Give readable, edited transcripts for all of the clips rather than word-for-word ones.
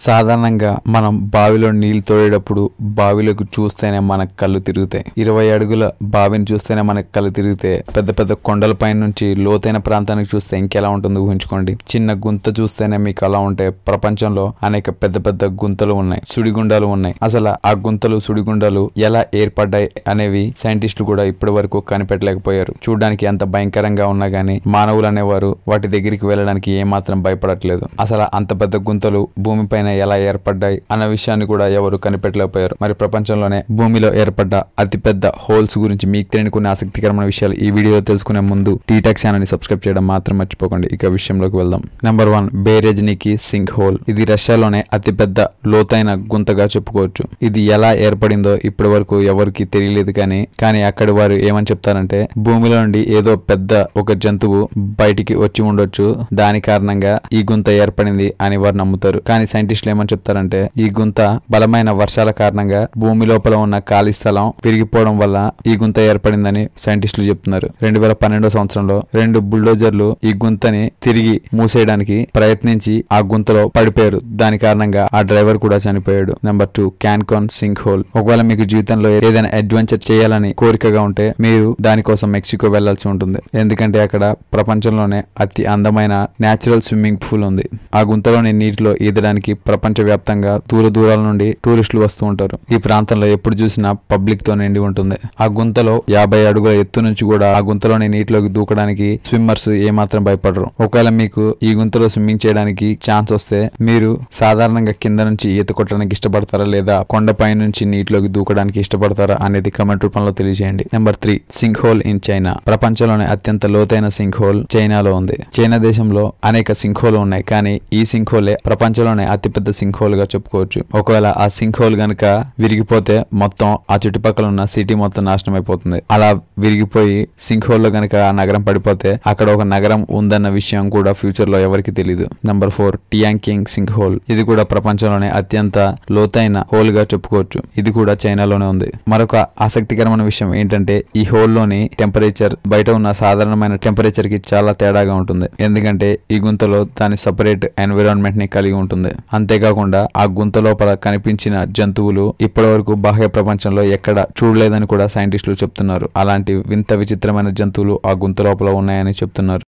సాధారణంగా మనం బావిలో నీళ్లు తోడేటప్పుడు బావిలోకి చూస్తేనే మనకు కళ్ళు తిరుగుతాయి. 20 అడుగుల బావిని చూస్తేనే మనకు కళ్ళు తిరిగితే పెద్ద పెద్ద కొండలపై నుంచి లోతైన ప్రాంతానికి చూస్తే ఇంకెలా ఉంటుందో ఊహించుకోండి. చిన్న గుంత చూస్తేనే మీకు అలా ఉంటే ప్రపంచంలో అనేక పెద్ద పెద్ద గుంతలు ఉన్నాయి, సుడిగుండాలు ఉన్నాయి. అసలు ఆ గుంతలు సుడిగుండాలు ఎలా ఏర్పడ్డాయి అనేవి సైంటిస్టులు కూడా ఇప్పటి వరకు కనిపెట్టలేకపోయారు. చూడడానికి ఎంత భయంకరంగా ఉన్నా గానీ మానవులు అనేవారు వాటి దగ్గరికి వెళ్ళడానికి ఏమాత్రం భయపడట్లేదు. అసలు అంత పెద్ద గుంతలు భూమిపైన ఎలా ఏర్పడ్డాయి అన్న విషయాన్ని కూడా ఎవరు కనిపెట్టలేకపోయారు. మరి ప్రపంచంలోనే భూమిలో ఏర్పడ్డ అతిపెద్ద హోల్స్ గురించి మీకు తెలియని కొన్ని ఆసక్తికరమైన విషయాలు ఈ వీడియోలో తెలుసుకునే ముందు టీటాక్ ఛానల్ ని సబ్స్క్రైబ్ చేయడం మాత్రం మర్చిపోకండి. ఇక విషయంలోకి వెళ్దాం. Number 1, Berezniki sink hole. ఇది రష్యాలోనే అతిపెద్ద లోతైన గుంతగా చెప్పుకోవచ్చు. ఇది ఎలా ఏర్పడిందో ఇప్పటి వరకు ఎవరికి తెలియలేదు. కానీ అక్కడి వారు ఏమని చెప్తారంటే భూమిలో నుండి ఏదో పెద్ద ఒక జంతువు బయటికి వచ్చి ఉండొచ్చు, దాని కారణంగా ఈ గుంత ఏర్పడింది అని వారు నమ్ముతారు. కానీ సైంటిస్టులు ఏమని చెప్తారంటే ఈ గుంత బలమైన వర్షాల కారణంగా భూమి లోపల ఉన్న ఖాళీ స్థలం విరిగిపోవడం వల్ల ఈ గుంత ఏర్పడిందని సైంటిస్టులు చెప్తున్నారు. 2012 సంవత్సరంలో 2 బుల్డోజర్లు ఈ గుంతని తిరిగి మూసేయడానికి ప్రయత్నించి ఆ గుంతలో పడిపోయారు. దాని కారణంగా ఆ డ్రైవర్ కూడా చనిపోయాడు. Number 2, Cancun sinkhole. ఒకవేళ మీకు జీవితంలో ఏదైనా అడ్వెంచర్ చేయాలని కోరికగా ఉంటే మీరు దానికోసం మెక్సికో వెళ్లాల్సి ఉంటుంది. ఎందుకంటే అక్కడ ప్రపంచంలోనే అతి అందమైన నేచురల్ స్విమ్మింగ్ పూల్ ఉంది. ఆ గుంతలోని నీటిలో ఈదడానికి ప్రపంచ వ్యాప్తంగా దూరాల నుండి టూరిస్టులు వస్తూ ఉంటారు. ఈ ప్రాంతంలో ఎప్పుడు చూసినా పబ్లిక్ తో నిండి ఉంటుంది. ఆ గుంతలో 50 అడుగుల ఎత్తు నుంచి కూడా ఆ గుంతలోని నీటిలోకి దూకడానికి స్విమ్మర్స్ ఏమాత్రం భయపడరు. ఒకవేళ మీకు ఈ గుంతలో స్విమ్మింగ్ చేయడానికి ఛాన్స్ వస్తే మీరు సాధారణంగా కింద నుంచి ఈత కొట్టడానికి ఇష్టపడతారా లేదా కొండపై నుంచి నీటిలోకి దూకడానికి ఇష్టపడతారా అనేది కమెంట్ రూపంలో తెలియజేయండి. Number 3, sinkhole in China. ప్రపంచంలోనే అత్యంత లోతైన సింక్ హోల్ చైనాలో ఉంది. చైనా దేశంలో అనేక సింక్ హోల్ ఉన్నాయి, కానీ ఈ సింక్ హోలే ప్రపంచంలోనే అతిపెద్ద సింక్ హోల్ గా చెప్పుకోవచ్చు. ఒకవేళ ఆ సింక్ హోల్ గనుక విరిగిపోతే మొత్తం ఆ చుట్టుపక్కల ఉన్న సిటీ మొత్తం నాశనం అయిపోతుంది. అలా విరిగిపోయి సింక్ హోల్ లో గనుక ఆ నగరం పడిపోతే అక్కడ ఒక నగరం ఉందన్న విషయం కూడా ఫ్యూచర్ లో ఎవరికి తెలియదు. Number 4, Tiankeng sink hole. ఇది కూడా ప్రపంచంలోనే అత్యంత లోతైన హోల్ గా చెప్పుకోవచ్చు. ఇది కూడా చైనాలోనే ఉంది. మరొక ఆసక్తికరమైన విషయం ఏంటంటే ఈ హోల్ లోని టెంపరేచర్ బయట ఉన్న సాధారణమైన టెంపరేచర్ కి చాలా తేడాగా ఉంటుంది. ఎందుకంటే ఈ గుంతలో దాని సపరేట్ ఎన్విరాన్మెంట్ ని కలిగి ఉంటుంది. అంతేకాకుండా ఆ గుంత లోపల కనిపించిన జంతువులు ఇప్పటి వరకు బాహ్య ప్రపంచంలో ఎక్కడ చూడలేదని కూడా సైంటిస్టులు చెప్తున్నారు. అలాంటి వింత విచిత్రమైన జంతువులు ఆ గుంత లోపల ఉన్నాయని చెప్తున్నారు.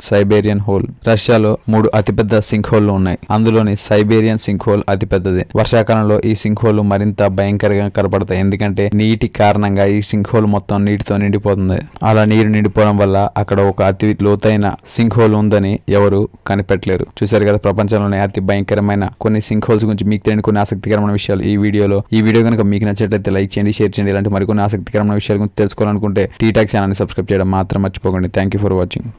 Siberian whole. రష్యాలో 3 అతిపెద్ద సింక్ హోల్లు ఉన్నాయి. అందులోని సైబేరియన్ సింక్ హోల్ అతిపెద్దది. వర్షాకాలంలో ఈ సింక్ హోల్ మరింత భయంకరంగా కనపడతాయి. ఎందుకంటే నీటి కారణంగా ఈ సింక్ హోల్ మొత్తం నీటితో నిండిపోతుంది. అలా నీరు నిండిపోవడం వల్ల అక్కడ ఒక అతి లోతైన సింక్ హోల్ ఉందని ఎవరు కనిపెట్టలేరు. చూసారు కదా, ప్రపంచంలోనే అతి భయంకరమైన కొన్ని సింక్ హోల్స్ గురించి మీకు తెలియని కొన్ని ఆసక్తికరమైన విషయాలు ఈ వీడియో కనుక మీకు నచ్చినట్లయితే లైక్ చేయండి, షేర్ చేయండి. ఇలాంటి మరికొన్ని ఆసక్తికరమైన విషయాల గురించి తెలుసుకోవాలనుకుంటే టీటాక్ ఛానల్ ని సబ్స్క్రైబ్ చేయడం మాత్రం మర్చిపోకండి. Thank you for watching.